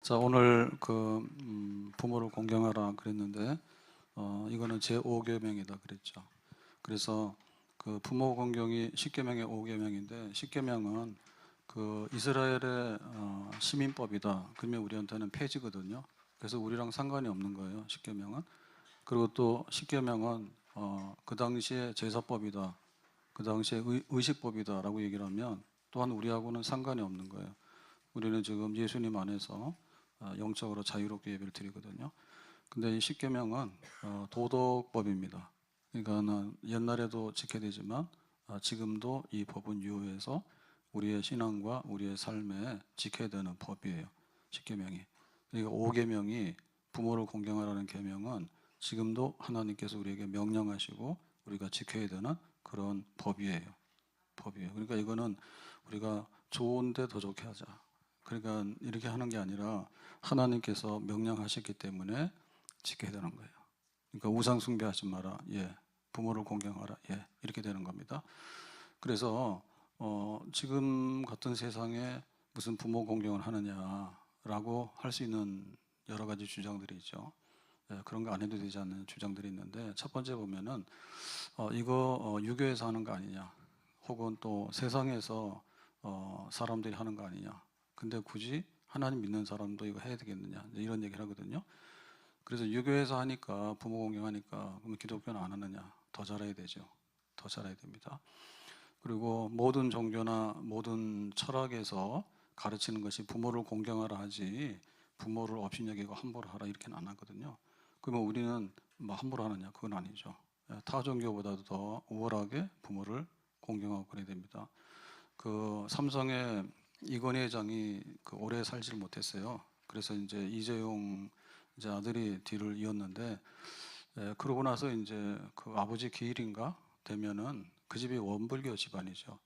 자, 오늘 부모를 공경하라 그랬는데 이거는 제5계명이다 그랬죠. 그래서 그 부모 공경이 10계명의 5계명인데 10계명은 그 이스라엘의 시민법이다. 그러면 우리한테는 폐지거든요. 그래서 우리랑 상관이 없는 거예요. 10계명은. 그리고 또 10계명은 그 당시에 제사법이다. 그 당시에 의식법이다라고 얘기를 하면 또한 우리하고는 상관이 없는 거예요. 우리는 지금 예수님 안에서 영적으로 자유롭게 예배를 드리거든요. 근데 이 십계명은 도덕법입니다. 그러니까 옛날에도 지켜야 되지만 지금도 이 법은 유효해서 우리의 신앙과 우리의 삶에 지켜야 되는 법이에요. 십계명이. 그러니까 5계명이 부모를 공경하라는 계명은 지금도 하나님께서 우리에게 명령하시고 우리가 지켜야 되는 그런 법이에요. 법이에요. 그러니까 이거는 우리가 좋은데 더 좋게 하자. 그러니까 이렇게 하는 게 아니라 하나님께서 명령하셨기 때문에 지켜야 되는 거예요. 그러니까 우상 숭배하지 마라. 예. 부모를 공경하라. 예. 이렇게 되는 겁니다. 그래서 지금 같은 세상에 무슨 부모 공경을 하느냐라고 할 수 있는 여러 가지 주장들이 있죠. 예, 그런 거 안 해도 되지 않는 주장들이 있는데 첫 번째 보면은 이거 유교에서 하는 거 아니냐, 혹은 또 세상에서 사람들이 하는 거 아니냐. 근데 굳이 하나님 믿는 사람도 이거 해야 되겠느냐, 이런 얘기를 하거든요. 그래서 유교에서 하니까 부모 공경하니까 그럼 기독교는 안 하느냐? 더 잘해야 되죠. 더 잘해야 됩니다. 그리고 모든 종교나 모든 철학에서 가르치는 것이 부모를 공경하라 하지 부모를 업신여기고 함부로 하라 이렇게는 안 하거든요. 그러면 우리는 뭐 함부로 하느냐? 그건 아니죠. 타 종교보다도 더 우월하게 부모를 공경하고 그래야 됩니다. 그 삼성의 이건희 회장이 오래 살지를 못했어요. 그래서 이제 이재용 이제 아들이 뒤를 이었는데, 그러고 나서 이제 그 아버지 기일인가 되면은 그 집이 원불교 집안이죠.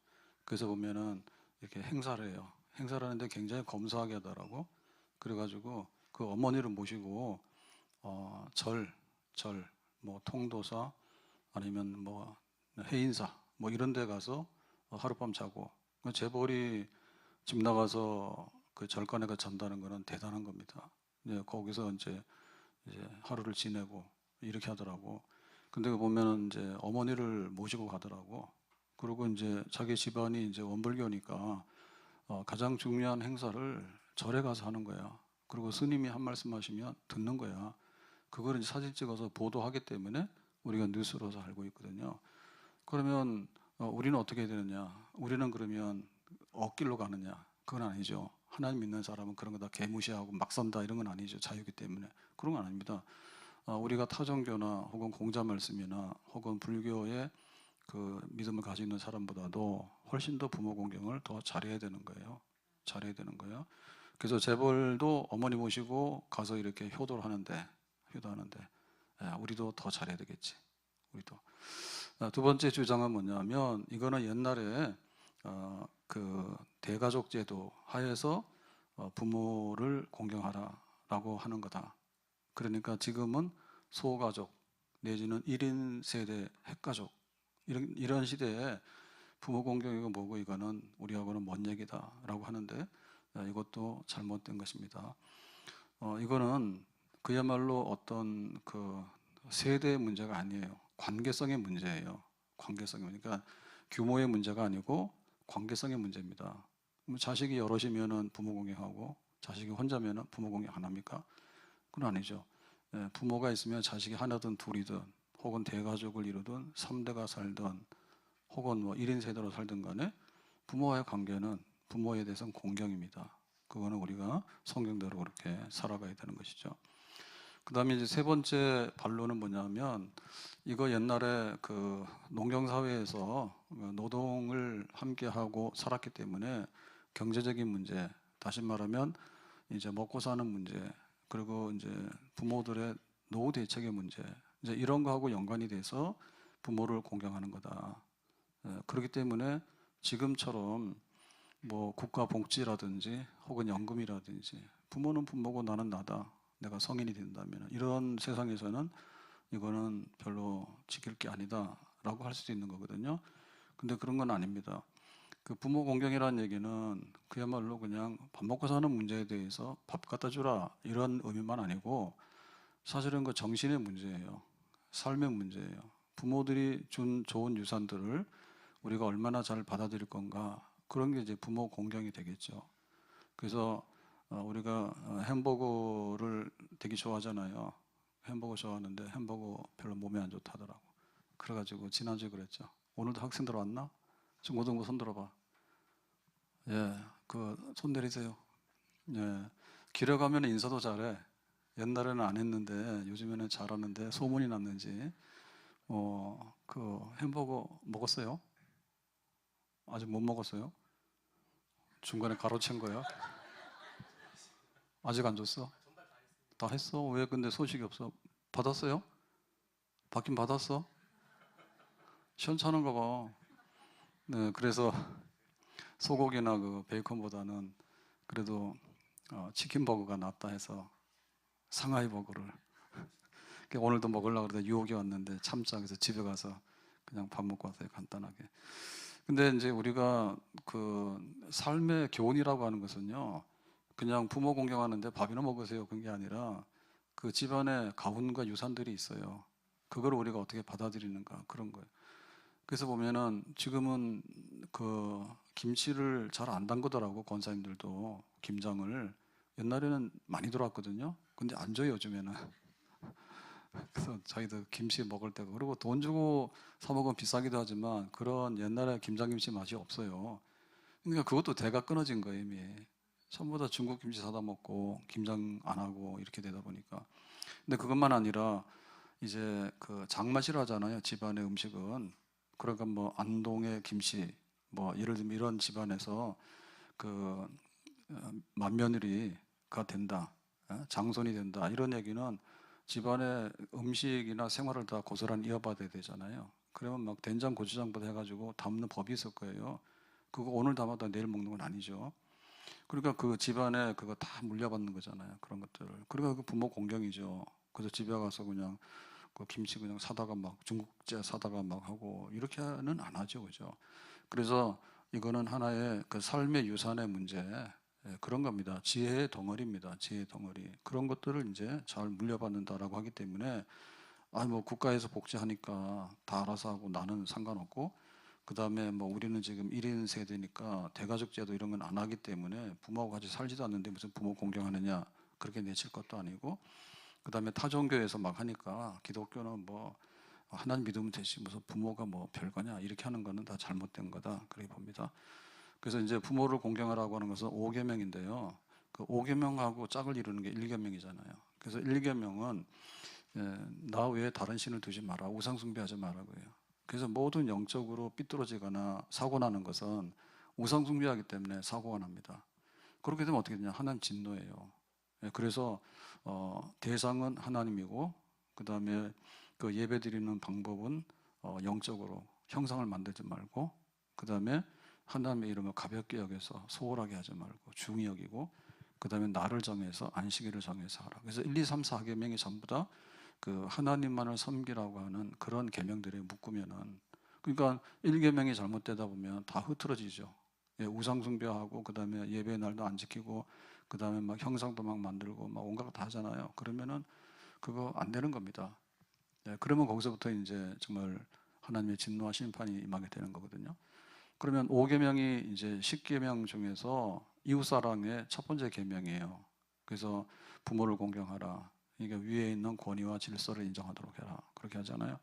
그래서 보면은 이렇게 행사를 해요. 행사를 하는데 굉장히 검소하게 하더라고. 그래가지고 그 어머니를 모시고 절, 뭐 통도사 아니면 뭐 해인사 뭐 이런 데 가서 하룻밤 자고, 재벌이 집 나가서 그 절간에 잔다는 거는 대단한 겁니다. 이제 거기서 이제 하루를 지내고 이렇게 하더라고. 근데 보면은 이제 어머니를 모시고 가더라고. 그리고 이제 자기 집안이 이제 원불교니까 가장 중요한 행사를 절에 가서 하는 거야. 그리고 스님이 한 말씀 하시면 듣는 거야. 그걸 이제 사진 찍어서 보도하기 때문에 우리가 뉴스로서 알고 있거든요. 그러면 우리는 어떻게 해야 되느냐? 우리는 그러면 억길로 가느냐? 그건 아니죠. 하나님 믿는 사람은 그런 거 다 개무시하고 막 선다 이런 건 아니죠. 자유기 때문에. 그런 건 아닙니다. 우리가 타종교나 혹은 공자 말씀이나 혹은 불교의 그 믿음을 가지고 있는 사람보다도 훨씬 더 부모 공경을 더 잘해야 되는 거예요. 잘해야 되는 거예요. 그래서 재벌도 어머니 모시고 가서 이렇게 효도하는데, 우리도 더 잘해야 되겠지. 우리도. 두 번째 주장은 뭐냐면 이거는 옛날에 그 대가족 제도 하에서 부모를 공경하라라고 하는 거다. 그러니까 지금은 소가족 내지는 1인 세대 핵가족 이런 시대에 부모 공경이고 뭐고 이거는 우리하고는 먼 얘기다라고 하는데 이것도 잘못된 것입니다. 이거는 그야말로 어떤 그 세대의 문제가 아니에요. 관계성의 문제예요. 관계성이. 그러니까 규모의 문제가 아니고 관계성의 문제입니다. 자식이 여럿이면은 부모 공경하고 자식이 혼자면은 부모 공경 안 합니까? 그건 아니죠. 부모가 있으면 자식이 하나든 둘이든 혹은 대가족을 이루든 3대가 살든 혹은 뭐 1인 세대로 살든 간에 부모와의 관계는 부모에 대해서는 공경입니다. 그거는 우리가 성경대로 그렇게 살아가야 되는 것이죠. 그 다음에 이제 세 번째 반론은 뭐냐면 이거 옛날에 그 농경사회에서 노동을 함께하고 살았기 때문에 경제적인 문제, 다시 말하면 이제 먹고 사는 문제, 그리고 이제 부모들의 노후 대책의 문제, 이제 이런 거하고 연관이 돼서 부모를 공경하는 거다. 그렇기 때문에 지금처럼 뭐 국가 복지라든지 혹은 연금이라든지 부모는 부모고 나는 나다. 내가 성인이 된다면 이런 세상에서는 이거는 별로 지킬 게 아니다라고 할 수도 있는 거거든요. 근데 그런 건 아닙니다. 그 부모 공경이라는 얘기는 그야말로 그냥 밥 먹고 사는 문제에 대해서 밥 갖다 주라 이런 의미만 아니고 사실은 그 정신의 문제예요. 삶의 문제예요. 부모들이 준 좋은 유산들을 우리가 얼마나 잘 받아들일 건가, 그런 게 이제 부모 공경이 되겠죠. 그래서 우리가 햄버거를 되게 좋아하잖아요. 햄버거 좋아하는데 햄버거 별로 몸에 안 좋다더라고. 그래가지고 지난주에 그랬죠. 오늘도 학생들 왔나? 중고등부 손 들어봐. 예, 그 손 내리세요. 예, 길에 가면 인사도 잘해. 옛날에는 안 했는데 요즘에는 잘하는데 소문이 났는지 그 햄버거 먹었어요? 아직 못 먹었어요? 중간에 가로챈 거야? 아직 안 줬어? 다 했어? 왜 근데 소식이 없어? 받았어요? 받긴 받았어? 시원찮은가 봐. 네, 그래서 소고기나 그 베이컨보다는 그래도 치킨 버거가 낫다 해서 상하이 버거를 오늘도 먹으려고 그러다 유혹이 왔는데 참자. 그래서 집에 가서 그냥 밥 먹고 왔어요, 간단하게. 근데 이제 우리가 그 삶의 교훈이라고 하는 것은요, 그냥 부모 공경하는데 밥이나 먹으세요 그런 게 아니라 그 집안에 가훈과 유산들이 있어요. 그걸 우리가 어떻게 받아들이는가, 그런 거예요. 그래서 보면은 지금은 그 김치를 잘 안 담그더라고, 권사님들도. 김장을 옛날에는 많이 들어왔거든요. 근데 안 줘요, 요즘에는. 그래서 자기들 김치 먹을 때가, 그리고 돈 주고 사 먹으면 비싸기도 하지만 그런 옛날에 김장김치 맛이 없어요. 그러니까 그것도 대가 끊어진 거예요, 이미. 전부 다 중국 김치 사다 먹고 김장 안 하고 이렇게 되다 보니까. 근데 그것만 아니라 이제 그 장맛이라 하잖아요, 집안의 음식은. 그러니까 뭐 안동의 김치, 뭐 예를 들면 이런 집안에서 그 맏며느리가 된다, 장손이 된다, 이런 얘기는 집안의 음식이나 생활을 다 고스란히 이어받아야 되잖아요. 그러면 막 된장 고추장부터 해가지고 담는 법이 있을 거예요. 그거 오늘 담아도 내일 먹는 건 아니죠. 그러니까 그 집안에 그거 다 물려받는 거잖아요, 그런 것들을. 그러니까 그 부모 공경이죠. 그래서 집에 가서 그냥 그 김치 그냥 사다가 막 중국제 사다가 막 하고 이렇게는 안 하죠, 그죠? 그래서 이거는 하나의 그 삶의 유산의 문제, 그런 겁니다. 지혜의 덩어리입니다. 지혜의 덩어리. 그런 것들을 이제 잘 물려받는다라고 하기 때문에 뭐 국가에서 복지하니까 다 알아서 하고 나는 상관없고, 그 다음에 뭐 우리는 지금 1인 세대니까 대가족 제도 이런 건 안 하기 때문에 부모하고 같이 살지도 않는데 무슨 부모 공경하느냐, 그렇게 내칠 것도 아니고, 그 다음에 타종교에서 막 하니까 기독교는 뭐 하나님 믿으면 되지 무슨 부모가 뭐 별거냐, 이렇게 하는 거는 다 잘못된 거다, 그렇게 봅니다. 그래서 이제 부모를 공경하라고 하는 것은 5계명인데요. 그 5계명하고 짝을 이루는 게 1계명이잖아요. 그래서 1계명은 나 외에 다른 신을 두지 마라, 우상 숭배하지 마라고요. 그래서 모든 영적으로 삐뚤어지거나 사고 나는 것은 우상 숭배하기 때문에 사고가 납니다. 그렇게 되면 어떻게 되냐, 하나님 진노예요. 그래서 대상은 하나님이고, 그 다음에 그 예배 드리는 방법은 영적으로 형상을 만들지 말고, 그 다음에 하나님의 이름을 가볍게 여겨서 소홀하게 하지 말고 중히 여기고, 그 다음에 날을 정해서 안식일을 정해서 하라. 그래서 1, 2, 3, 4계명이 전부 다 그 하나님만을 섬기라고 하는 그런 계명들에 묶으면은, 그러니까 1계명이 잘못되다 보면 다 흐트러지죠. 우상 숭배하고, 그 다음에 예배 날도 안 지키고, 그 다음에 막 형상도 막 만들고 막 온갖 거 다 하잖아요. 그러면은 그거 안 되는 겁니다. 그러면 거기서부터 이제 정말 하나님의 진노와 심판이 임하게 되는 거거든요. 그러면 5계명이 이제 10계명 중에서 이웃사랑의 첫 번째 계명이에요. 그래서 부모를 공경하라. 이게 위에 있는 권위와 질서를 인정하도록 해라, 그렇게 하잖아요.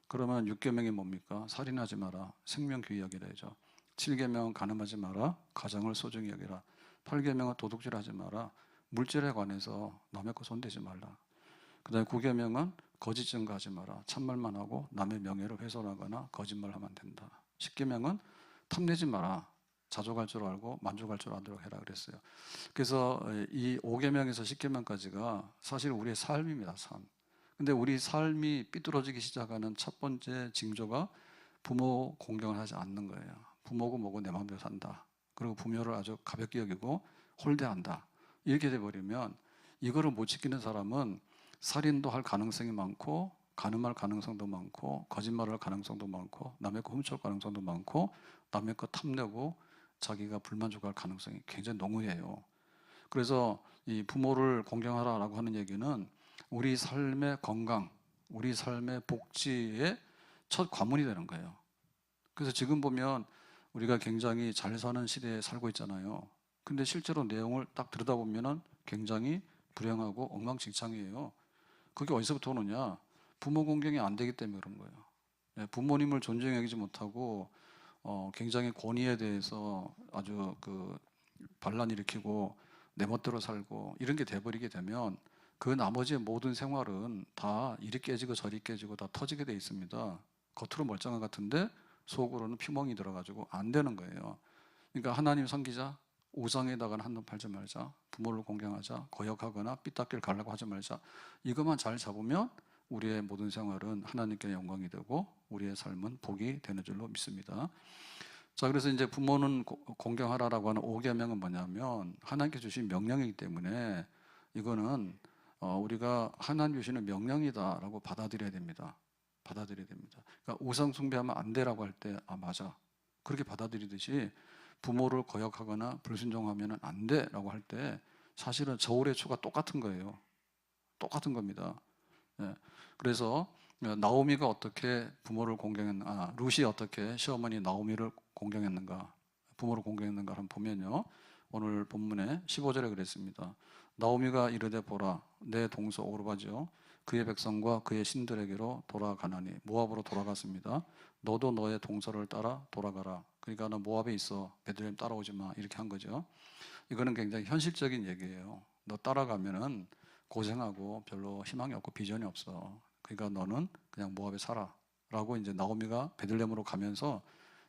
그러면 6계명이 뭡니까? 살인하지 마라, 생명 귀히 여기라 하죠. 7계명은 간음하지 마라, 가정을 소중히 여기라. 8계명은 도둑질하지 마라, 물질에 관해서 남의 것 손대지 말라. 그 다음에 9계명은 거짓 증거하지 마라, 참말만 하고 남의 명예를 훼손하거나 거짓말하면 안 된다. 10계명은 탐내지 마라, 자족할 줄 알고 만족할 줄 알도록 해라 그랬어요. 그래서 이 5계명에서 10계명까지가 사실 우리의 삶입니다, 삶. 근데 우리 삶이 삐뚤어지기 시작하는 첫 번째 징조가 부모 공경을 하지 않는 거예요. 부모고 뭐고 내 마음대로 산다, 그리고 부모를 아주 가볍게 여기고 홀대한다, 이렇게 돼버리면 이거를 못 지키는 사람은 살인도 할 가능성이 많고, 간음할 가능성도 많고, 거짓말할 가능성도 많고, 남의 거 훔쳐올 가능성도 많고, 남의 거 탐내고, 자기가 불만족할 가능성이 굉장히 농후해요. 그래서 이 부모를 공경하라라고 하는 얘기는 우리 삶의 건강, 우리 삶의 복지의 첫 관문이 되는 거예요. 그래서 지금 보면 우리가 굉장히 잘 사는 시대에 살고 있잖아요. 근데 실제로 내용을 딱 들여다보면은 굉장히 불행하고 엉망진창이에요. 그게 어디서부터 오느냐? 부모 공경이 안 되기 때문에 그런 거예요. 부모님을 존중히 여기지 못하고 굉장히 권위에 대해서 아주 그 반란 일으키고 내 멋대로 살고 이런 게 돼버리게 되면 그 나머지의 모든 생활은 다 이리 깨지고 저리 깨지고 다 터지게 돼 있습니다. 겉으로 멀쩡한 것 같은데 속으로는 피멍이 들어가지고 안 되는 거예요. 그러니까 하나님 섬기자, 우상에다가는 한눈 팔지 말자, 부모를 공경하자, 거역하거나 삐딱길 가려고 하지 말자. 이것만 잘 잡으면 우리의 모든 생활은 하나님께 영광이 되고 우리의 삶은 복이 되는 줄로 믿습니다. 자, 그래서 이제 부모는 공경하라라고 하는 5계명은 뭐냐면 하나님께 주신 명령이기 때문에 이거는 우리가 하나님 주시는 명령이다라고 받아들여야 됩니다. 받아들여야 됩니다. 그러니까 우상 숭배하면 안 돼라고 할 때 맞아. 그렇게 받아들이듯이 부모를 거역하거나 불순종하면 안 돼라고 할 때 사실은 저울의 추가 똑같은 거예요. 똑같은 겁니다. 예. 그래서 나오미가 어떻게 부모를 공경했는가, 룻이 어떻게 시어머니 나오미를 공경했는가, 부모를 공경했는가 한번 보면요. 오늘 본문에 15절에 그랬습니다. 나오미가 이르되 보라, 내 동서 오르바지요, 그의 백성과 그의 신들에게로 돌아가나니, 모압으로 돌아갔습니다. 너도 너의 동서를 따라 돌아가라. 그러니까 너 모압에 있어, 베들레헴 따라오지 마, 이렇게 한 거죠. 이거는 굉장히 현실적인 얘기예요. 너 따라가면은 고생하고 별로 희망이 없고 비전이 없어. 그러니까 너는 그냥 모압에 살아. 라고 이제 나오미가 베들레헴으로 가면서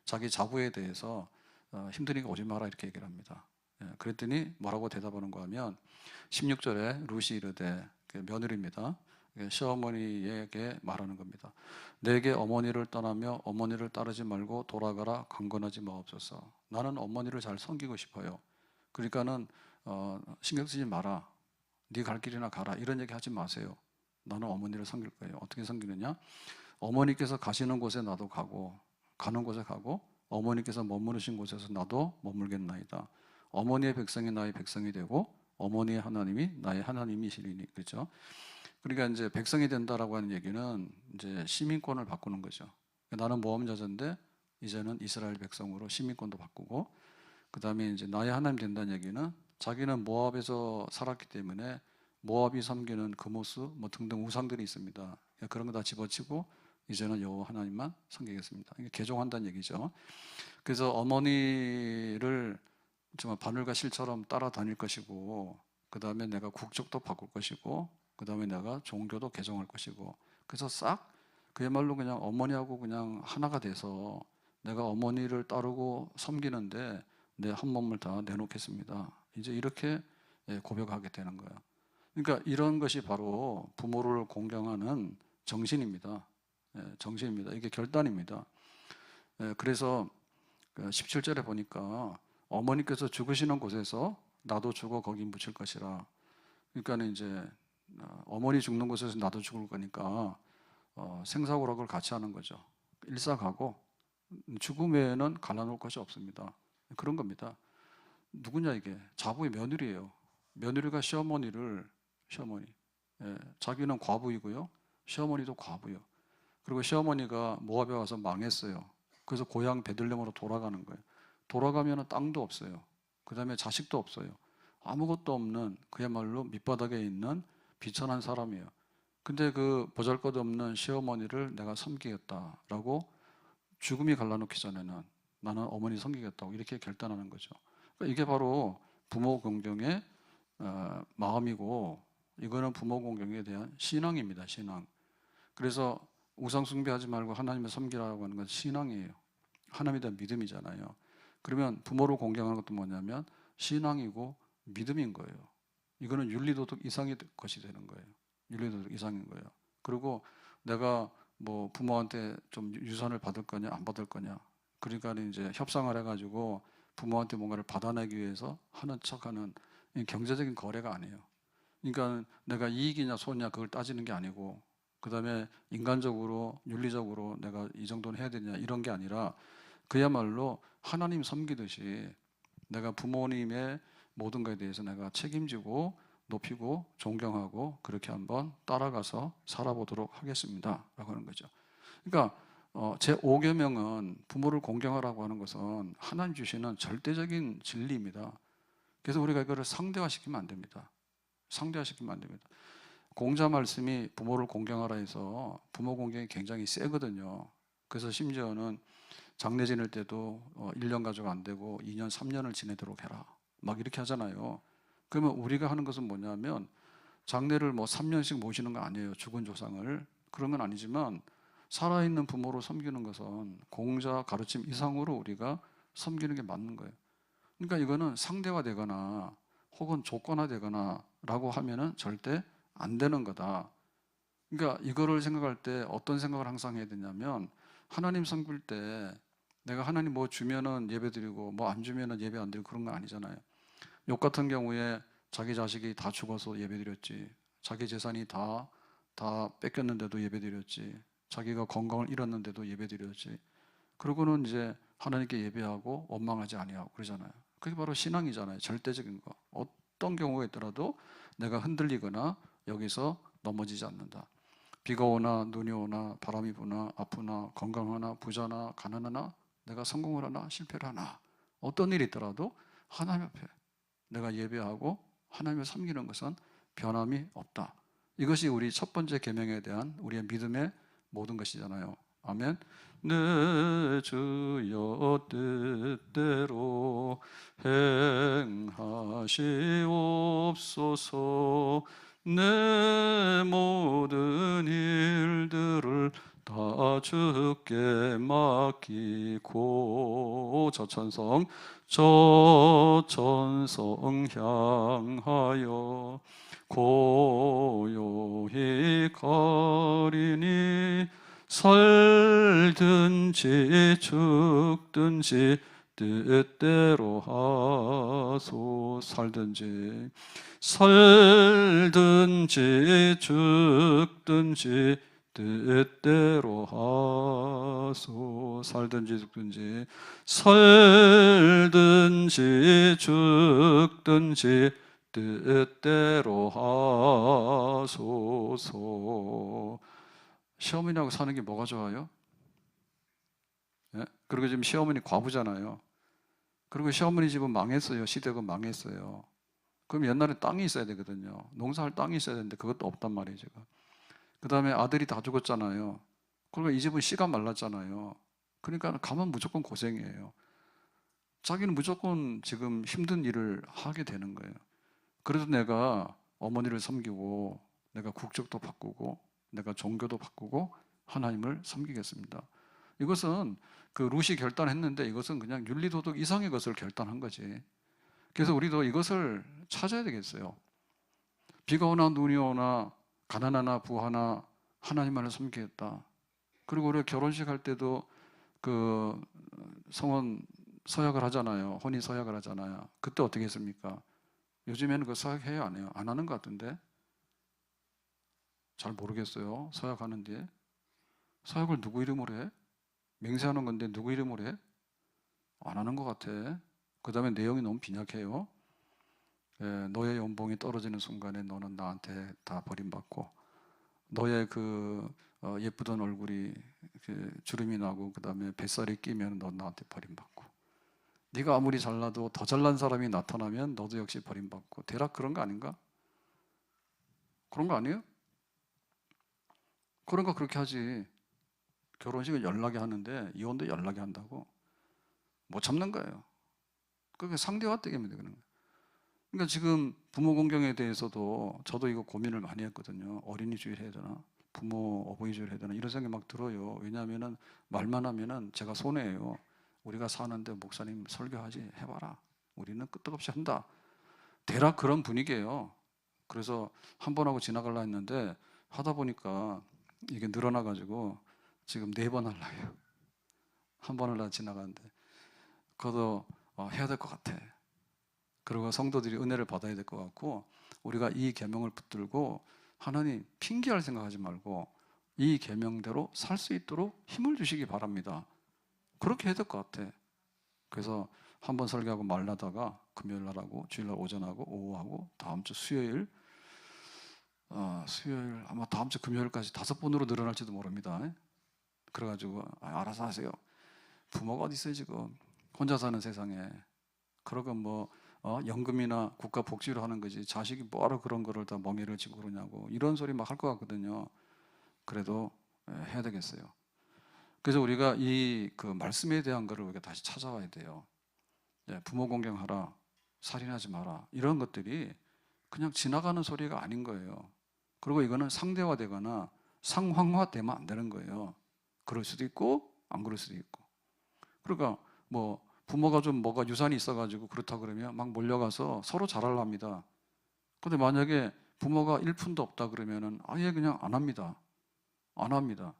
자기 자부에 대해서 힘드니까 오지 마라 이렇게 얘기를 합니다. 그랬더니 뭐라고 대답하는가 하면 16절에 룻이 이르되, 며느리입니다. 시어머니에게 말하는 겁니다. 내게 어머니를 떠나며 어머니를 따르지 말고 돌아가라 강건하지 마옵소서. 나는 어머니를 잘 섬기고 싶어요. 그러니까는 신경 쓰지 마라. 네 갈 길이나 가라. 이런 얘기 하지 마세요. 나는 어머니를 섬길 거예요. 어떻게 섬기느냐? 어머니께서 가시는 곳에 나도 가고 가는 곳에 가고 어머니께서 머무르신 곳에서 나도 머물겠나이다. 어머니의 백성이 나의 백성이 되고 어머니의 하나님이 나의 하나님이시리니. 그렇죠? 그러니까 이제 백성이 된다라고 하는 얘기는 이제 시민권을 바꾸는 거죠. 나는 모함자인데 이제는 이스라엘 백성으로 시민권도 바꾸고, 그 다음에 이제 나의 하나님 된다는 얘기는 자기는 모압에서 살았기 때문에 모압이 섬기는 금오스 뭐 등등 우상들이 있습니다. 그런 거 다 집어치고 이제는 여호와 하나님만 섬기겠습니다. 이게 개종한다는 얘기죠. 그래서 어머니를 정말 바늘과 실처럼 따라다닐 것이고, 그 다음에 내가 국적도 바꿀 것이고, 그 다음에 내가 종교도 개종할 것이고, 그래서 싹 그야말로 그냥 어머니하고 그냥 하나가 돼서 내가 어머니를 따르고 섬기는데 내 한 몸을 다 내놓겠습니다. 이제 이렇게 고백하게 되는 거예요. 그러니까 이런 것이 바로 부모를 공경하는 정신입니다. 정신입니다. 이게 결단입니다. 그래서 17절에 보니까 어머니께서 죽으시는 곳에서 나도 죽어 거기 묻힐 것이라. 그러니까 이제 어머니 죽는 곳에서 나도 죽을 거니까 생사고락을 같이 하는 거죠. 일사가고 죽음 외에는 갈라놓을 것이 없습니다. 그런 겁니다. 누구냐 이게? 자부의 며느리예요. 며느리가 시어머니, 자기는 과부이고요, 시어머니도 과부요. 그리고 시어머니가 모압에 와서 망했어요. 그래서 고향 베들레헴으로 돌아가는 거예요. 돌아가면 땅도 없어요. 그 다음에 자식도 없어요. 아무것도 없는 그야말로 밑바닥에 있는 비천한 사람이에요. 근데 그 보잘것없는 시어머니를 내가 섬기겠다라고 죽음이 갈라놓기 전에는 나는 어머니 섬기겠다고 이렇게 결단하는 거죠. 그러니까 이게 바로 부모 공경의 마음이고, 이거는 부모 공경에 대한 신앙입니다. 신앙. 그래서 우상 숭배하지 말고 하나님을 섬기라고 하는 건 신앙이에요. 하나님에 대한 믿음이잖아요. 그러면 부모를 공경하는 것도 뭐냐면 신앙이고 믿음인 거예요. 이거는 윤리도덕 이상의 것이 되는 거예요. 윤리도덕 이상인 거예요. 그리고 내가 뭐 부모한테 좀 유산을 받을 거냐 안 받을 거냐, 그러니까 이제 협상을 해가지고 부모한테 뭔가를 받아내기 위해서 하는 척하는 경제적인 거래가 아니에요. 그러니까 내가 이익이냐 손이냐 그걸 따지는 게 아니고, 그 다음에 인간적으로 윤리적으로 내가 이 정도는 해야 되냐 이런 게 아니라 그야말로 하나님 섬기듯이 내가 부모님의 모든 것에 대해서 내가 책임지고 높이고 존경하고 그렇게 한번 따라가서 살아보도록 하겠습니다 라고 하는 거죠. 그러니까 제5계명은 부모를 공경하라고 하는 것은 하나님 주시는 절대적인 진리입니다. 그래서 우리가 이거를 상대화시키면 안 됩니다. 상대화시키면 안 됩니다. 공자 말씀이 부모를 공경하라 해서 부모 공경이 굉장히 세거든요. 그래서 심지어는 장례 지낼 때도 1년 가지고 안 되고 2년, 3년을 지내도록 해라. 막 이렇게 하잖아요. 그러면 우리가 하는 것은 뭐냐면 장례를 뭐 3년씩 모시는 거 아니에요. 죽은 조상을. 그런 건 아니지만 살아있는 부모로 섬기는 것은 공자 가르침 이상으로 우리가 섬기는 게 맞는 거예요. 그러니까 이거는 상대화되거나 혹은 조건화되거나 라고 하면은 절대 안 되는 거다. 그러니까 이거를 생각할 때 어떤 생각을 항상 해야 되냐면 하나님 섬길 때 내가 하나님 뭐 주면은 예배 드리고 뭐 안 주면은 예배 안 드리고 그런 거 아니잖아요. 욥 같은 경우에 자기 자식이 다 죽어서 예배 드렸지. 자기 재산이 다 뺏겼는데도 예배 드렸지. 자기가 건강을 잃었는데도 예배 드렸지. 그러고는 이제 하나님께 예배하고 원망하지 아니하고 그러잖아요. 그게 바로 신앙이잖아요. 절대적인 거. 어떤 경우가 있더라도 내가 흔들리거나 여기서 넘어지지 않는다. 비가 오나 눈이 오나 바람이 부나 아프나 건강하나 부자나 가난하나 내가 성공을 하나 실패를 하나 어떤 일이 있더라도 하나님 앞에 내가 예배하고 하나님을 섬기는 것은 변함이 없다. 이것이 우리 첫 번째 계명에 대한 우리의 믿음의 모든 것이잖아요. 아멘. 내 주여 뜻대로 행하시옵소서. 내 모든 일들을 다 주께 맡기고 저천성 향하여 고요히 가리니 살든지 죽든지 뜻대로 하소. 살든지 죽든지 뜻대로 하소. 살든지 죽든지 죽든지 뜻대로 하소서. 시어머니하고 사는 게 뭐가 좋아요? 예? 그리고 지금 시어머니 과부잖아요. 그리고 시어머니 집은 망했어요. 시댁은 망했어요. 그럼 옛날에 땅이 있어야 되거든요. 농사할 땅이 있어야 되는데 그것도 없단 말이에요. 제가. 그 다음에 아들이 다 죽었잖아요. 그리고 이 집은 씨가 말랐잖아요. 그러니까 가면 무조건 고생이에요. 자기는 무조건 지금 힘든 일을 하게 되는 거예요. 그래서 내가 어머니를 섬기고 내가 국적도 바꾸고 내가 종교도 바꾸고 하나님을 섬기겠습니다. 이것은 그 룻이 결단했는데 이것은 그냥 윤리도덕 이상의 것을 결단한 거지. 그래서 우리도 이것을 찾아야 되겠어요. 비가 오나 눈이 오나 가난하나 부하나 하나님만을 섬기겠다. 그리고 우리가 결혼식 할 때도 그 성혼 서약을 하잖아요. 혼인 서약을 하잖아요. 그때 어떻게 했습니까? 요즘에는 그 서약 해요, 안 해요? 안 하는 것 같은데? 잘 모르겠어요. 서약하는데. 서약을 누구 이름으로 해? 맹세하는 건데 누구 이름으로 해? 안 하는 것 같아. 그 다음에 내용이 너무 빈약해요. 너의 연봉이 떨어지는 순간에 너는 나한테 다 버림받고 너의 그 예쁘던 얼굴이 주름이 나고 그 다음에 뱃살이 끼면 넌 나한테 버림받고 네가 아무리 잘나도 더 잘난 사람이 나타나면 너도 역시 버림받고 대략 그런 거 아닌가? 그런 거 아니에요? 그런 거 그렇게 하지. 결혼식을 연락이 하는데 이혼도 연락이 한다고? 못 참는 거예요. 그게 상대화 때문에 그러는 거예요. 그러니까 지금 부모 공경에 대해서도 저도 이거 고민을 많이 했거든요. 어린이 주일 해야 되나? 부모 어버이 주일 해야 되나? 이런 생각이 막 들어요. 왜냐하면은 말만 하면은 제가 손해예요. 우리가 사는데 목사님 설교하지 해봐라. 우리는 끄떡없이 한다. 대략 그런 분위기예요. 그래서 한 번 하고 지나가려 했는데 하다 보니까 이게 늘어나가지고 지금 4번 하려고요. 한 번 하려고 지나가는데 그것도 해야 될 것 같아. 그리고 성도들이 은혜를 받아야 될 것 같고 우리가 이 계명을 붙들고 하나님 핑계할 생각하지 말고 이 계명대로 살 수 있도록 힘을 주시기 바랍니다. 그렇게 해야 될 것 같아. 그래서 한 번 설교하고 말라다가 금요일 날하고 주일날 오전하고 오후하고 다음 주 수요일 아마 다음 주 금요일까지 5번으로 늘어날지도 모릅니다. 그래가지고 알아서 하세요. 부모가 어디 있어요 지금 혼자 사는 세상에. 그러고 뭐 연금이나 국가 복지로 하는 거지 자식이 뭐하러 그런 거를 다 멍에를 지고 그러냐고 이런 소리 막 할 것 같거든요. 그래도 해야 되겠어요. 그래서 우리가 이 그 말씀에 대한 거를 우리가 다시 찾아와야 돼요. 부모 공경하라, 살인하지 마라 이런 것들이 그냥 지나가는 소리가 아닌 거예요. 그리고 이거는 상대화되거나 상황화되면 안 되는 거예요. 그럴 수도 있고 안 그럴 수도 있고. 그러니까 뭐 부모가 좀 뭐가 유산이 있어가지고 그렇다 그러면 막 몰려가서 서로 잘하랍니다. 근데 만약에 부모가 1푼도 없다 그러면은 아예 그냥 안 합니다. 안 합니다.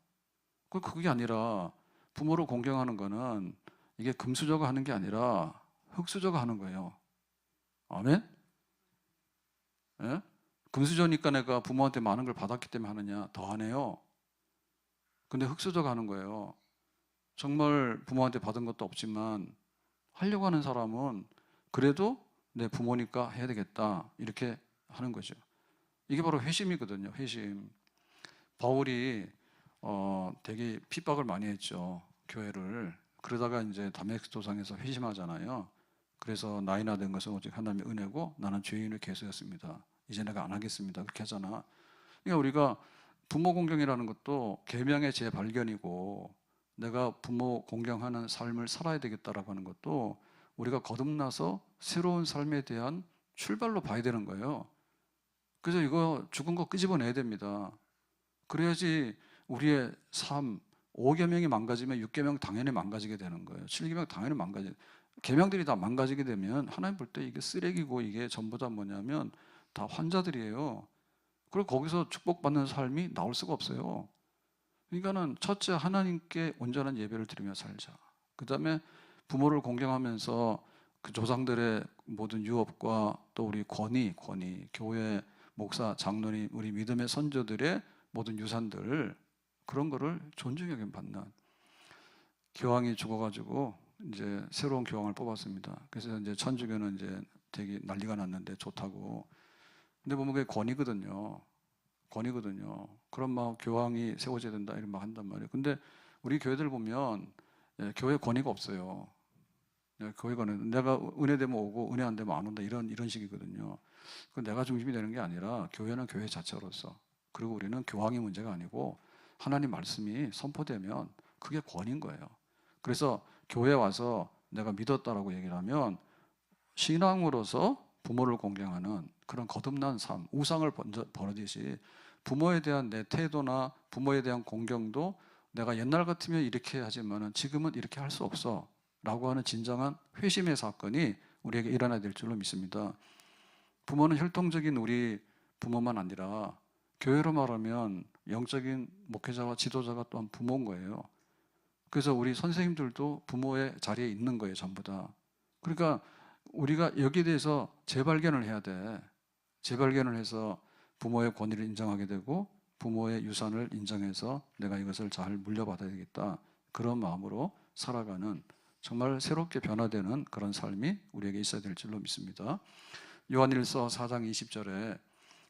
그게 아니라 부모를 공경하는 거는 이게 금수저가 하는 게 아니라 흙수저가 하는 거예요. 아멘? 예? 금수저니까 내가 부모한테 많은 걸 받았기 때문에 하느냐? 더 하네요. 근데 흙수저가 하는 거예요. 정말 부모한테 받은 것도 없지만 하려고 하는 사람은 그래도 내 부모니까 해야 되겠다 이렇게 하는 거죠. 이게 바로 회심이거든요. 회심. 바울이 되게 핍박을 많이 했죠. 교회를. 그러다가 이제 다메섹 도상에서 회심하잖아요. 그래서 나이나 된 것은 오직 하나님의 은혜고 나는 죄인의 괴수였습니다. 이제 내가 안 하겠습니다. 그렇게 하잖아. 그러니까 우리가 부모 공경이라는 것도 계명의 재발견이고 내가 부모 공경하는 삶을 살아야 되겠다라고 하는 것도 우리가 거듭나서 새로운 삶에 대한 출발로 봐야 되는 거예요. 그래서 이거 죽은 거 끄집어내야 됩니다. 그래야지 우리의 삶, 5계명이 망가지면 6계명 당연히 망가지게 되는 거예요. 7계명 당연히 망가지게. 계명들이 다 망가지게 되면 하나님 볼 때 이게 쓰레기고 이게 전부 다 뭐냐면 다 환자들이에요. 그리고 거기서 축복받는 삶이 나올 수가 없어요. 그러니까는 첫째 하나님께 온전한 예배를 드리며 살자. 그 다음에 부모를 공경하면서 그 조상들의 모든 유업과 또 우리 권위, 교회 목사, 장로님, 우리 믿음의 선조들의 모든 유산들 그런 거를 존중 여김 받는 교황이 죽어가지고 이제 새로운 교황을 뽑았습니다. 그래서 이제 천주교는 이제 되게 난리가 났는데 좋다고. 근데 보면 그게 권위거든요. 그럼 막 교황이 세워져야 된다 이런 막 한단 말이에요. 근데 우리 교회들 보면 교회 권위가 없어요. 교회 권위 내가 은혜 되면 오고 은혜 안 되면 안 온다 이런 식이거든요. 그 내가 중심이 되는 게 아니라 교회는 교회 자체로서 그리고 우리는 교황이 문제가 아니고 하나님 말씀이 선포되면 그게 권위인 거예요. 그래서 교회 와서 내가 믿었다라고 얘기를 하면 신앙으로서 부모를 공경하는 그런 거듭난 삶, 우상을 버리듯이 부모에 대한 내 태도나 부모에 대한 공경도 내가 옛날 같으면 이렇게 하지만은 지금은 이렇게 할 수 없어 라고 하는 진정한 회심의 사건이 우리에게 일어나야 될 줄로 믿습니다. 부모는 혈통적인 우리 부모만 아니라 교회로 말하면 영적인 목회자와 지도자가 또한 부모인 거예요. 그래서 우리 선생님들도 부모의 자리에 있는 거예요, 전부 다. 그러니까 우리가 여기에 대해서 재발견을 해야 돼. 재발견을 해서 부모의 권위를 인정하게 되고 부모의 유산을 인정해서 내가 이것을 잘 물려받아야 되겠다. 그런 마음으로 살아가는 정말 새롭게 변화되는 그런 삶이 우리에게 있어야 될 줄로 믿습니다. 요한일서 4장 20절에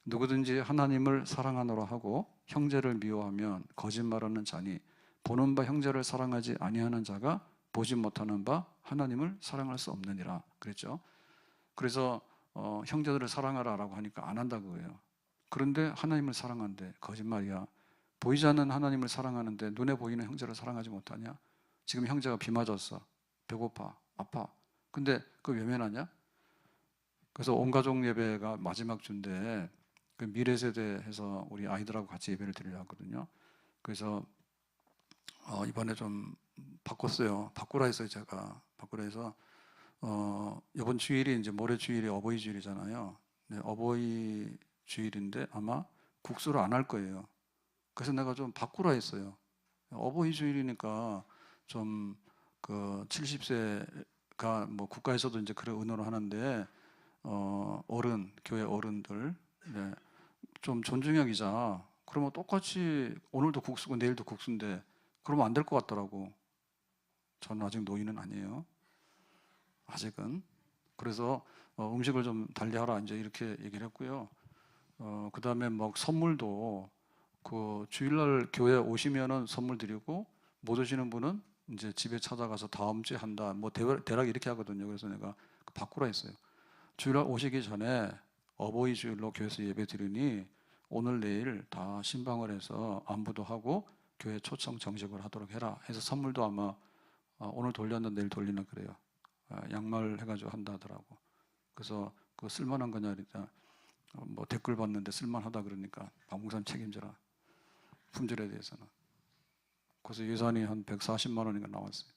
누구든지 하나님을 사랑하노라 하고 형제를 미워하면 거짓말하는 자니 보는 바 형제를 사랑하지 아니하는 자가 보지 못하는 바 하나님을 사랑할 수 없느니라 그랬죠. 그래서 형제들을 사랑하라라고 하니까 안 한다 그거예요. 그런데 하나님을 사랑한대. 거짓말이야. 보이지 않는 하나님을 사랑하는데 눈에 보이는 형제를 사랑하지 못하냐? 지금 형제가 비 맞았어. 배고파. 아파. 근데 그거 외면하냐? 그래서 온 가족 예배가 마지막 주인데 그 미래 세대에서 우리 아이들하고 같이 예배를 드리려 하거든요. 그래서 이번에 좀 바꿨어요. 바꾸라 했어요, 제가. 바꾸라 해서 이번 주일이 이제 모레 주일이 어버이 주일이잖아요. 네, 어버이 주일인데 아마 국수를 안 할 거예요. 그래서 내가 좀 바꾸라 했어요. 어버이 주일이니까 좀 그 70세가 뭐 국가에서도 이제 그런 의논을 하는데 교회 어른들 네, 좀 존중 여기자. 그러면 똑같이 오늘도 국수고 내일도 국수인데 그러면 안 될 것 같더라고. 저는 아직 노인은 아니에요. 아직은. 그래서 음식을 좀 달리하라 이제 이렇게 얘기를 했고요. 그다음에 막 선물도 그 주일날 교회 오시면은 선물 드리고 못 오시는 분은 이제 집에 찾아가서 다음 주에 한다. 뭐 대략 이렇게 하거든요. 그래서 내가 바꾸라 했어요. 주일날 오시기 전에 어버이 주일로 교회에서 예배 드리니 오늘 내일 다 신방을 해서 안부도 하고 교회 초청 정식을 하도록 해라 해서 선물도 아마 오늘 돌렸는데 내일 돌리나 그래요. 양말 해가지고 한다 하더라고. 그래서 그 쓸만한 거냐 그러니까 뭐 댓글 봤는데 쓸만하다 그러니까 박목사님 책임져라. 품질에 대해서는. 그래서 예산이 한 140만 원인가 나왔어요.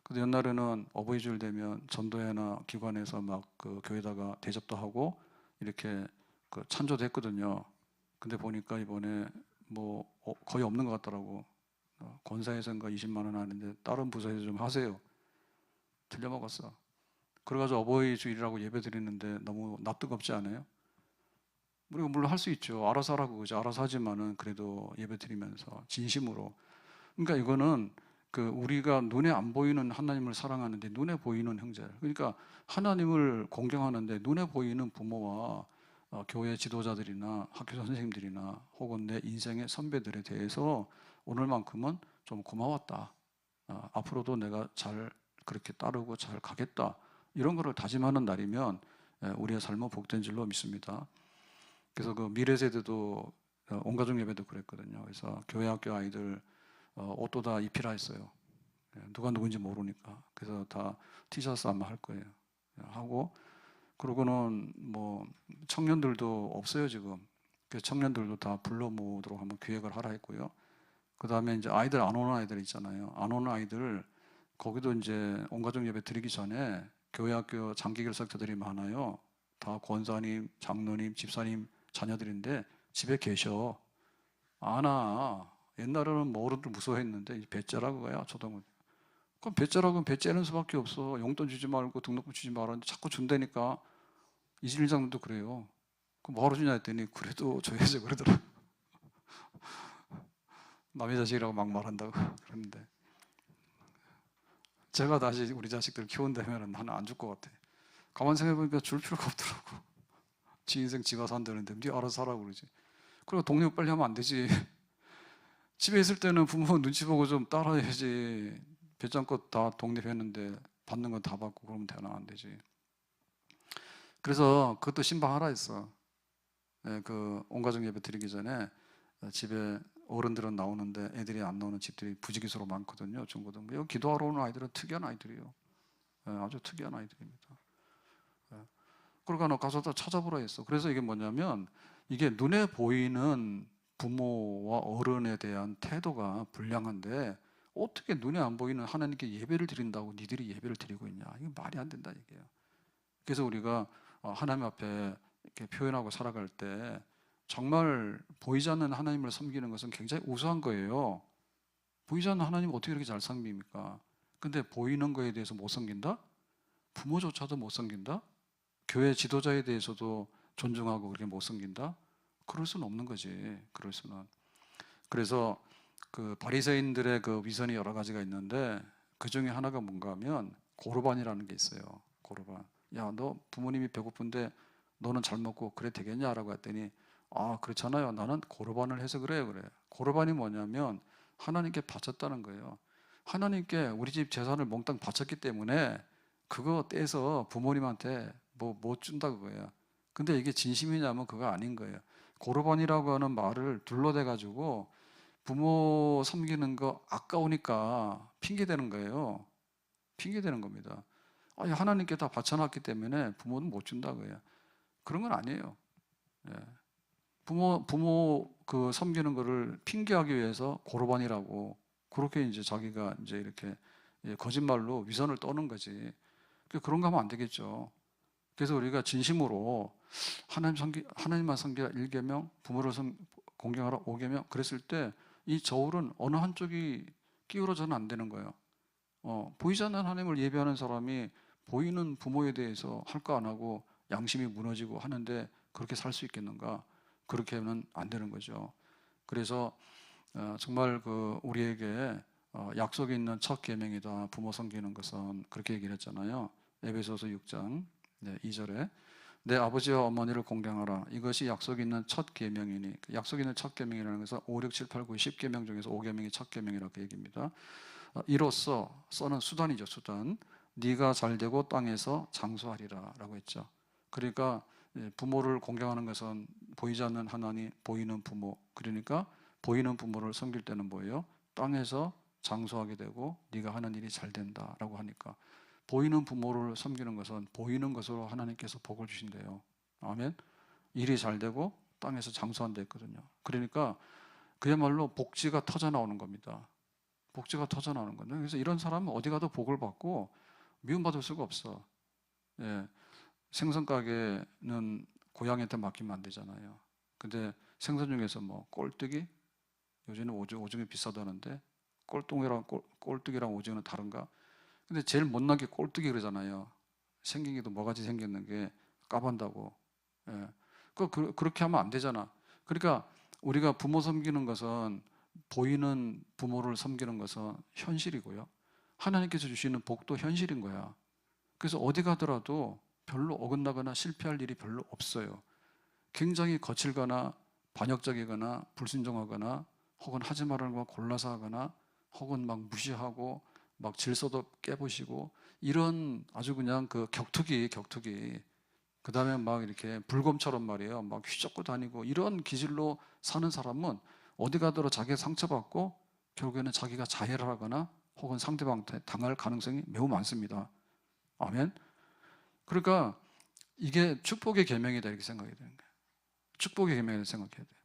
근데 옛날에는 어버이 주일 되면 전도회나 기관에서 막 그 교회다가 대접도 하고 이렇게 그 찬조도 했거든요. 근데 보니까 이번에 뭐 거의 없는 것 같더라고. 권사에서인가 20만 원 하는데 다른 부서에서 좀 하세요. 틀려먹었어. 그래가지고 어버이 주일이라고 예배 드리는데 너무 낯뜨겁지 않아요? 우리가 물론 할 수 있죠. 알아서 하라고 그죠. 알아서 하지만은 그래도 예배 드리면서 진심으로. 그러니까 이거는 그 우리가 눈에 안 보이는 하나님을 사랑하는데 눈에 보이는 형제. 그러니까 하나님을 공경하는데 눈에 보이는 부모와 교회 지도자들이나 학교 선생님들이나 혹은 내 인생의 선배들에 대해서 오늘만큼은 좀 고마웠다. 앞으로도 내가 잘 그렇게 따르고 잘 가겠다. 이런 거를 다짐하는 날이면 우리의 삶은 복된 줄로 믿습니다. 그래서 그 미래 세대도 온가족 예배도 그랬거든요. 그래서 교회 학교 아이들 옷도 다 입히라 했어요. 누가 누군지 모르니까. 그래서 다 티셔츠 아마 할 거예요. 하고 그러고는 뭐 청년들도 없어요 지금. 그래서 청년들도 다 불러 모으도록 한번 기획을 하라 했고요. 그 다음에 이제 아이들 안 오는 아이들 있잖아요. 안 오는 아이들 거기도 이제 온가족 예배 드리기 전에 교회 학교 장기 결석자들이 많아요. 다 권사님, 장로님, 집사님 자녀들인데 집에 계셔. 안 와. 옛날에는 뭐 어른들 무서워했는데 배째라고 가야 초등학교. 그럼 배째라고 배 째는 수밖에 없어. 용돈 주지 말고 등록금 주지 말았는데 자꾸 준다니까. 이진일장도 그래요. 그럼 뭐하러 주냐 했더니 그래도 줘야지 그러더라. 남의 자식이라고 막 말한다고 그러는데 제가 다시 우리 자식들 키운다면 나는 안 줄 것 같아. 가만 생각해보니까 줄 필요가 없더라고. 지 인생 지가 산다는데 네 알아서 하라고 그러지. 그리고 독립 빨리 하면 안 되지. 집에 있을 때는 부모 눈치 보고 좀 따라야지. 배짱껏 다 독립했는데 받는 건 다 받고 그러면 되나 안 되지. 그래서 그것도 신방하라 했어. 그 온가족 예배 드리기 전에 집에 어른들은 나오는데 애들이 안 나오는 집들이 부지기수로 많거든요. 중고등부. 여기 기도하러 오는 아이들은 특이한 아이들이에요. 아주 특이한 아이들입니다. 그러니까 가서 다 찾아보라 했어. 그래서 이게 뭐냐면 이게 눈에 보이는 부모와 어른에 대한 태도가 불량한데 어떻게 눈에 안 보이는 하나님께 예배를 드린다고 니들이 예배를 드리고 있냐. 이게 말이 안 된다 이게요. 그래서 우리가 하나님 앞에 이렇게 표현하고 살아갈 때 정말 보이지 않는 하나님을 섬기는 것은 굉장히 우수한 거예요. 보이지 않는 하나님 어떻게 이렇게 잘 섬깁니까? 근데 보이는 거에 대해서 못 섬긴다? 부모조차도 못 섬긴다? 교회 지도자에 대해서도 존중하고 그렇게 못 섬긴다? 그럴 수는 없는 거지. 그럴 수는. 그래서 그 바리새인들의 그 위선이 여러 가지가 있는데 그 중에 하나가 뭔가 하면 고르반이라는 게 있어요. 고르반. 야, 너 부모님이 배고픈데 너는 잘 먹고 그래 되겠냐라고 했더니 그렇잖아요. 나는 고르반을 해서 그래요. 그래. 고르반이 뭐냐면 하나님께 바쳤다는 거예요. 하나님께 우리 집 재산을 몽땅 바쳤기 때문에 그거 떼서 부모님한테 뭐 못 준다 그거예요. 근데 이게 진심이냐면 그거 아닌 거예요. 고르반이라고 하는 말을 둘러대 가지고 부모 섬기는 거 아까우니까 핑계 대는 거예요. 핑계 대는 겁니다. 하나님께 다 바쳐놨기 때문에 부모는 못 준다 그거예요. 그런 건 아니에요. 예. 부모 그 섬기는 거를 핑계하기 위해서 고르반이라고 그렇게 이제 자기가 이제 이렇게 거짓말로 위선을 떠는 거지. 그런 거 하면 안 되겠죠. 그래서 우리가 진심으로 하나님만 섬기라 1계명, 부모를 공경하라 5계명 그랬을 때 이 저울은 어느 한쪽이 기울어져는 안 되는 거예요. 보이지 않는 하나님을 예배하는 사람이 보이는 부모에 대해서 할 거 안 하고 양심이 무너지고 하는데 그렇게 살 수 있겠는가? 그렇게는 안 되는 거죠. 그래서 정말 그 우리에게 약속이 있는 첫 계명이다. 부모 섬기는 것은 그렇게 얘기를 했잖아요. 에베소서 6장 2절에 내 아버지와 어머니를 공경하라. 이것이 약속 있는 첫 계명이니. 약속 있는 첫 계명이라는 것은 5, 6, 7, 8, 9, 10계명 중에서 5계명이 첫 계명이라고 얘기입니다. 이로써 써는 수단이죠. 수단. 네가 잘되고 땅에서 장수하리라 라고 했죠. 그러니까 부모를 공경하는 것은 보이지 않는 하나님, 보이는 부모. 그러니까 보이는 부모를 섬길 때는 뭐예요? 땅에서 장수하게 되고 네가 하는 일이 잘 된다라고 하니까 보이는 부모를 섬기는 것은 보이는 것으로 하나님께서 복을 주신대요. 아멘. 일이 잘 되고 땅에서 장수한다 했거든요. 그러니까 그야말로 복지가 터져 나오는 겁니다. 복지가 터져 나오는 거예요. 그래서 이런 사람은 어디 가도 복을 받고 미움받을 수가 없어. 예. 생선 가게는 고양이한테 맡기면 안 되잖아요. 근데 생선 중에서 뭐 꼴뚜기, 요즘은 오징어 비싸다는데 꼴뚜기랑 오징어는 다른가? 근데 제일 못난 게 꼴뚜기 그러잖아요. 생긴 게도 뭐가지 생겼는 게 까반다고. 예. 그렇게 하면 안 되잖아. 그러니까 우리가 부모 섬기는 것은 보이는 부모를 섬기는 것은 현실이고요. 하나님께서 주시는 복도 현실인 거야. 그래서 어디 가더라도 별로 어긋나거나 실패할 일이 별로 없어요. 굉장히 거칠거나 반역적이거나 불순종하거나 혹은 하지 말라는 거 골라서 하거나 혹은 막 무시하고 막 질서도 깨부시고 이런 아주 그냥 그 격투기 그 다음에 막 이렇게 불곰처럼 말이에요. 막 휘젓고 다니고 이런 기질로 사는 사람은 어디 가더라도 자기가 상처받고 결국에는 자기가 자해를 하거나 혹은 상대방한테 당할 가능성이 매우 많습니다. 아멘. 그러니까 이게 축복의 계명이다 이렇게 생각이 되는 거예요. 축복의 계명이라고 생각해야 돼요.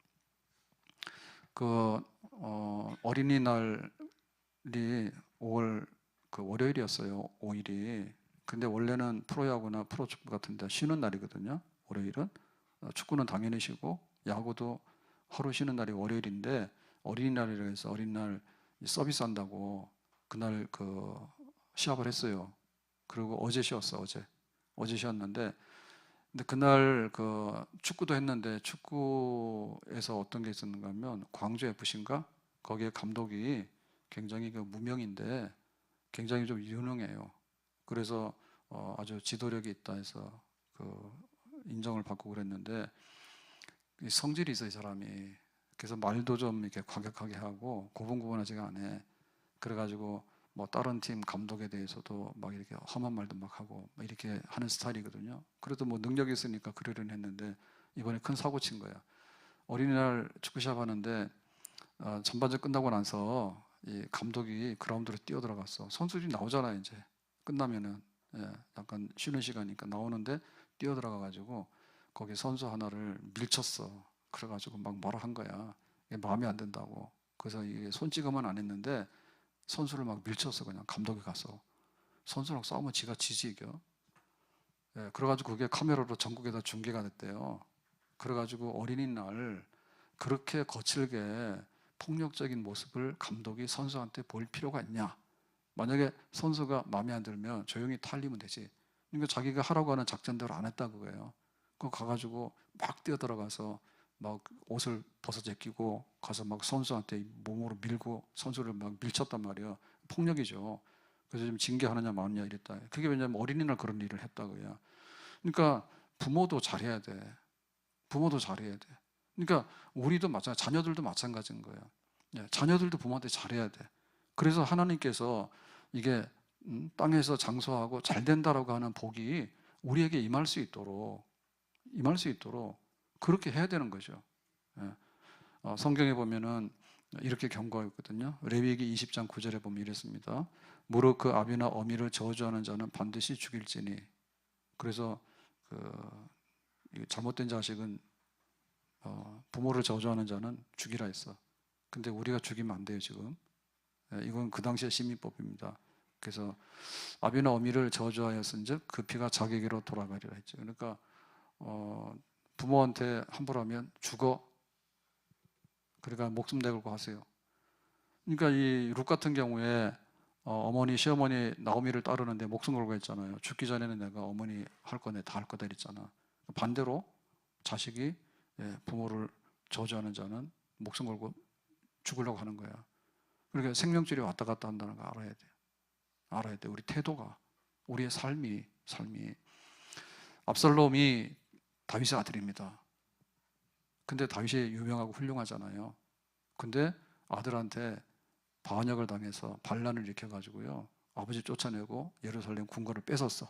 어린이날이 5월 그 월요일이었어요. 5일이. 근데 원래는 프로야구나 프로축구 같은 데 쉬는 날이거든요. 월요일은. 축구는 당연히 쉬고 야구도 하루 쉬는 날이 월요일인데 어린이날이라 해서 어린이날 서비스 한다고 그날 그 시합을 했어요. 그리고 어제 쉬었어. 어제 쉬었는데 근데 그날 그 축구도 했는데 축구에서 어떤 게 있었는가 하면 광주 FC인가 거기에 감독이 굉장히 그 무명인데 굉장히 좀 유능해요. 그래서 아주 지도력이 있다 해서 그 인정을 받고 그랬는데 성질이 있어 이 사람이. 그래서 말도 좀 이렇게 과격하게 하고 고분고분하지가 않아. 그래가지고 뭐 다른 팀 감독에 대해서도 막 이렇게 험한 말도 막 하고 막 이렇게 하는 스타일이거든요. 그래도 뭐 능력이 있으니까 그러려니 했는데 이번에 큰 사고 친 거야. 어린이날 축구 시합하는데 전반전 끝나고 나서 이 감독이 그라운드로 뛰어 들어갔어. 선수들이 나오잖아요 이제 끝나면은 약간 쉬는 시간이니까 나오는데 뛰어 들어가가지고 거기 선수 하나를 밀쳤어. 그래가지고 막 뭐라 한 거야. 이게 마음에 안 든다고. 그래서 이게 손찌검은 안 했는데 선수를 막 밀쳤어. 그냥 감독이 가서 선수랑 싸우면 지가 지지 이겨. 그래가지고 그게 카메라로 전국에다 중계가 됐대요. 그래가지고 어린이날 그렇게 거칠게 폭력적인 모습을 감독이 선수한테 보일 필요가 있냐? 만약에 선수가 마음에 안 들면 조용히 탈리면 되지. 그러니까 자기가 하라고 하는 작전대로 안 했다 그거예요. 그 가가지고 막 뛰어들어가서 막 옷을 벗어 제끼고 가서 막 선수한테 몸으로 밀고 선수를 막 밀쳤단 말이야. 폭력이죠. 그래서 좀 징계하느냐 마느냐 이랬다. 그게 왜냐면 어린이날 그런 일을 했다고요. 그러니까 부모도 잘해야 돼. 부모도 잘해야 돼. 그러니까 우리도 마찬가지, 자녀들도 마찬가지인 거예요. 자녀들도 부모한테 잘해야 돼. 그래서 하나님께서 이게 땅에서 장수하고 잘 된다라고 하는 복이 우리에게 임할 수 있도록 그렇게 해야 되는 거죠. 성경에 보면은 이렇게 경고하고 있거든요. 레위기 20장 9절에 보면 이랬습니다. 무릇 그 아비나 어미를 저주하는 자는 반드시 죽일지니. 그래서 잘못된 자식은 부모를 저주하는 자는 죽이라 했어. 근데 우리가 죽이면 안 돼요 지금. 이건 그 당시의 시민법입니다. 그래서 아비나 어미를 저주하였은즉 그 피가 자기에게로 돌아가리라 했죠. 그러니까 부모한테 함부로 하면 죽어. 그러니까 목숨 내걸고 하세요. 그러니까 이 룻 같은 경우에 어머니 시어머니 나오미를 따르는데 목숨 걸고 했잖아요. 죽기 전에는 내가 어머니 할 거네 다 할 거다 이랬잖아. 반대로 자식이 부모를 저주하는 자는 목숨 걸고 죽으려고 하는 거야. 그러니까 생명줄이 왔다 갔다 한다는 거 알아야 돼. 알아야 돼. 우리 태도가, 우리의 삶이 삶이. 압살롬이 다윗의 아들입니다. 근데 다윗이 유명하고 훌륭하잖아요. 근데 아들한테 반역을 당해서 반란을 일으켜가지고요, 아버지 쫓아내고 예루살렘 궁궐을 뺏었어.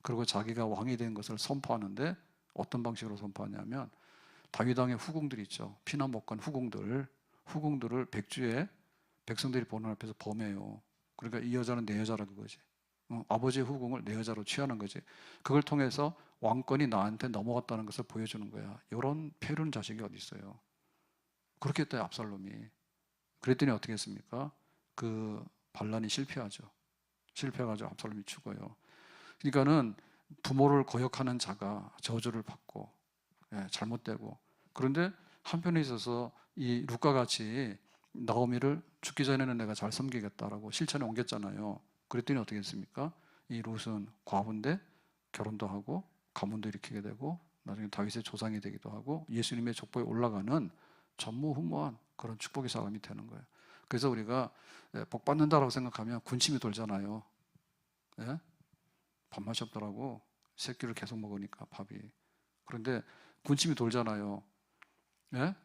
그리고 자기가 왕이 된 것을 선포하는데 어떤 방식으로 선포하냐면, 다윗 왕의 후궁들 있죠. 피난 못 간 후궁들을 백주에 백성들이 보는 앞에서 범해요. 그러니까 이 여자는 내 여자라 그거지. 아버지의 후궁을 내 여자로 취하는 거지. 그걸 통해서 왕권이 나한테 넘어갔다는 것을 보여주는 거야. 이런 패륜 자식이 어디 있어요. 그렇게 했다 압살롬이. 그랬더니 어떻게 했습니까? 그 반란이 실패하죠. 실패해가지고 압살롬이 죽어요. 그러니까는 부모를 거역하는 자가 저주를 받고, 잘못되고, 그런데 한편에 있어서 이 룻과 같이 나오미를 죽기 전에는 내가 잘 섬기겠다라고 실천에 옮겼잖아요. 그랬더니 어떻게 했습니까? 이 룻은 과부인데 결혼도 하고 가문도 일으키게 되고 나중에 다윗의 조상이 되기도 하고 예수님의 족보에 올라가는 전무후무한 그런 축복의 사람이 되는 거예요. 그래서 우리가 복 받는다라고 생각하면 군침이 돌잖아요. 예? 밥맛이 없더라고. 새끼를 계속 먹으니까 밥이. 그런데 군침이 돌잖아요. 예?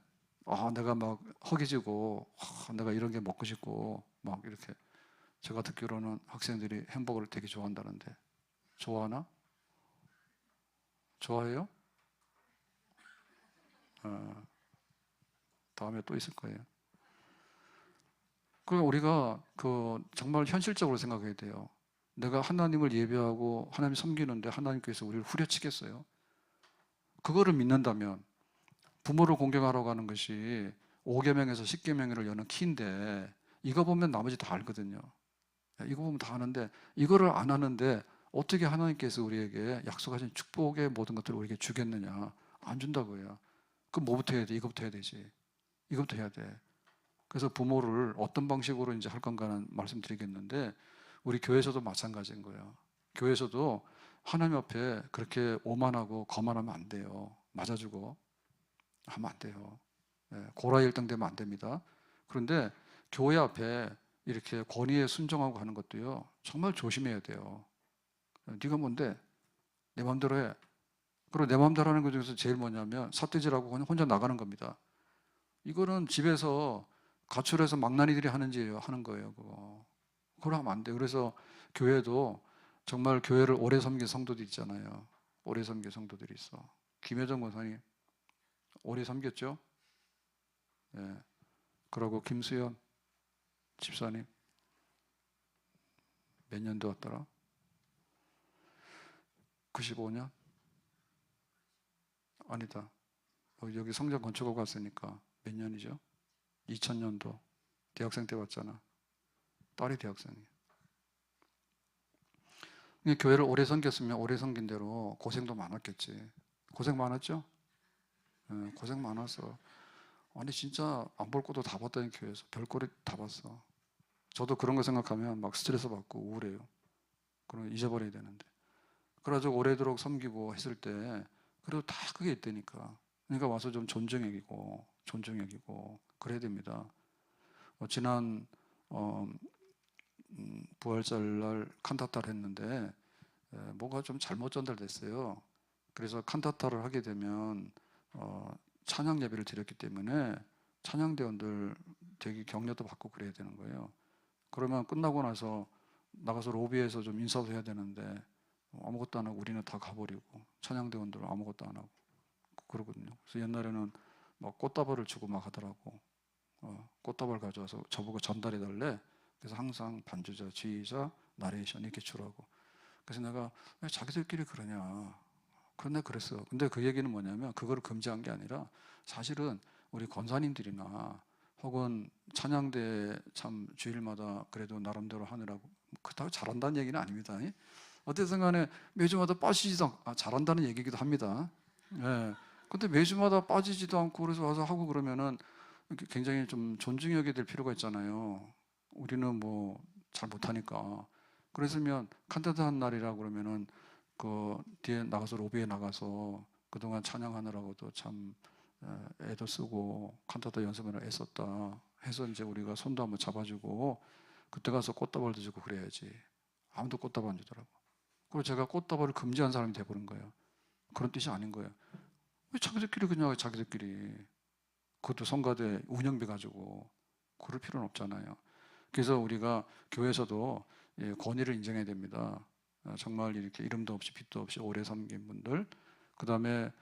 내가 막 허기지고, 내가 이런 게 먹고 싶고, 막 이렇게. 제가 듣기로는 학생들이 햄버거를 되게 좋아한다는데, 좋아하나? 좋아해요? 다음에 또 있을 거예요. 그러니까 우리가 정말 현실적으로 생각해야 돼요. 내가 하나님을 예배하고 하나님 섬기는데 하나님께서 우리를 후려치겠어요? 그거를 믿는다면 부모를 공경하라고 하는 것이 5계명에서 10계명을 여는 키인데, 이거 보면 나머지 다 알거든요. 이거 보면 다 아는데 이거를 안 하는데 어떻게 하나님께서 우리에게 약속하신 축복의 모든 것들을 우리에게 주겠느냐? 안 준다고요. 그럼 뭐부터 해야 돼? 이것부터 해야 되지. 이것부터 해야 돼. 그래서 부모를 어떤 방식으로 이제 할 건가는 말씀드리겠는데, 우리 교회에서도 마찬가지인 거예요. 교회에서도 하나님 앞에 그렇게 오만하고 거만하면 안 돼요. 맞아주고 하면 안 돼요. 고라에 일등되면 안 됩니다. 그런데 교회 앞에 이렇게 권위에 순종하고 하는 것도요, 정말 조심해야 돼요. 네가 뭔데? 내 마음대로 해. 그리고 내 마음대로 하는 것 중에서 제일 뭐냐면 삿대질하고 혼자 나가는 겁니다. 이거는 집에서 가출해서 망나니들이 하는 거예요. 그걸 하면 안 돼요. 그래서 교회도 정말 교회를 오래 섬긴 성도들 있잖아요. 오래 섬긴 성도들이 있어. 김혜정 권사님 오래 섬겼죠? 예. 그러고 김수현 집사님 몇 년도 왔더라? 95년? 아니다. 여기 성전 건축하고 갔으니까 몇 년이죠? 2000년도. 대학생 때 왔잖아. 딸이 대학생이에요. 교회를 오래 섬겼으면 오래 섬긴 대로 고생도 많았겠지. 고생 많았죠? 고생 많았어. 아니 진짜 안 볼 것도 다 봤다니, 교회에서 별거리 다 봤어. 저도 그런 거 생각하면 막 스트레스 받고 우울해요. 그럼 잊어버려야 되는데. 그래가지고 오래도록 섬기고 했을 때 그래도 다 그게 있다니까. 그러니까 와서 좀 존중여기고 그래야 됩니다. 지난 부활절 칸타타를 했는데 뭔가 좀 잘못 전달됐어요. 그래서 칸타타를 하게 되면 찬양 예배를 드렸기 때문에 찬양대원들 되게 격려도 받고 그래야 되는 거예요. 그러면 끝나고 나서 나가서 로비에서 좀 인사도 해야 되는데 아무것도 안 하고 우리는 다 가버리고 찬양대원들은 아무것도 안 하고 그러거든요. 그래서 옛날에는 막 꽃다발을 주고 막 하더라고. 꽃다발 가져와서 저보고 전달해 달래. 그래서 항상 반주자, 지휘자, 나레이션 이렇게 주라고. 그래서 내가 왜 자기들끼리 그러냐. 그런데 그랬어. 근데 그 얘기는 뭐냐면 그거를 금지한 게 아니라 사실은 우리 권사님들이나 혹은 찬양대 참 주일마다 그래도 나름대로 하느라고 그렇다고 잘한다는 얘기는 아닙니다. 어쨌든 간에 매주마다 빠지지도 않고, 잘한다는 얘기기도 합니다. 예. 근데 매주마다 빠지지도 않고 그래서 와서 하고 그러면은 굉장히 좀 존중해야 될 필요가 있잖아요. 우리는 뭐 잘 못하니까. 그랬으면 칸타타 한 날이라 그러면은 그 뒤에 나가서 로비에 나가서 그동안 찬양하느라고도 참 애도 쓰고 칸타타 연습을 애썼다 해서 이제 우리가 손도 한번 잡아주고 그때 가서 꽃다발도 주고 그래야지. 아무도 꽃다발 안 주더라고. 그리고 제가 꽃다발을 금지한 사람이 돼버린 거예요. 그런 뜻이 아닌 거예요. 왜 자기들끼리 그냥 자기들끼리, 그것도 성가대 운영비 가지고 그럴 필요는 없잖아요. 그래서 우리가 교회에서도 권위를 인정해야 됩니다. 정말 이렇게 이름도 없이 빛도 없이 오래 섬긴 분들, 그 다음에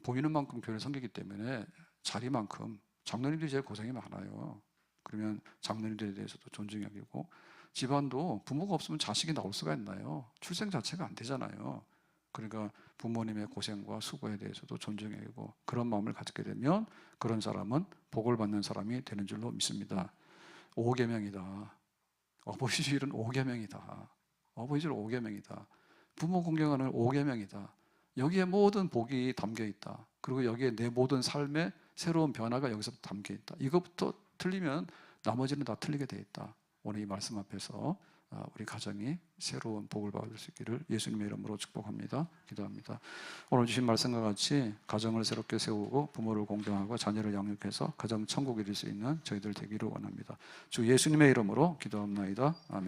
보이는 만큼 교회를 섬기기 때문에 자리만큼 장로님들이 제일 고생이 많아요. 그러면 장로님들에 대해서도 존중이 여기고, 집안도 부모가 없으면 자식이 나올 수가 있나요? 출생 자체가 안 되잖아요. 그러니까 부모님의 고생과 수고에 대해서도 존중이 여기고, 그런 마음을 가지게 되면 그런 사람은 복을 받는 사람이 되는 줄로 믿습니다. 5계명이다. 어버이주일은 5계명이다. 어버이주일 5계명이다. 부모 공경하는 5계명이다. 여기에 모든 복이 담겨 있다. 그리고 여기에 내 모든 삶의 새로운 변화가 여기서 담겨 있다. 이것부터 틀리면 나머지는 다 틀리게 돼 있다. 오늘 이 말씀 앞에서 우리 가정이 새로운 복을 받을 수 있기를 예수님의 이름으로 축복합니다. 기도합니다. 오늘 주신 말씀과 같이 가정을 새롭게 세우고 부모를 공경하고 자녀를 양육해서 가정 천국이 될 수 있는 저희들 되기를 원합니다. 주 예수님의 이름으로 기도합나이다. 아멘.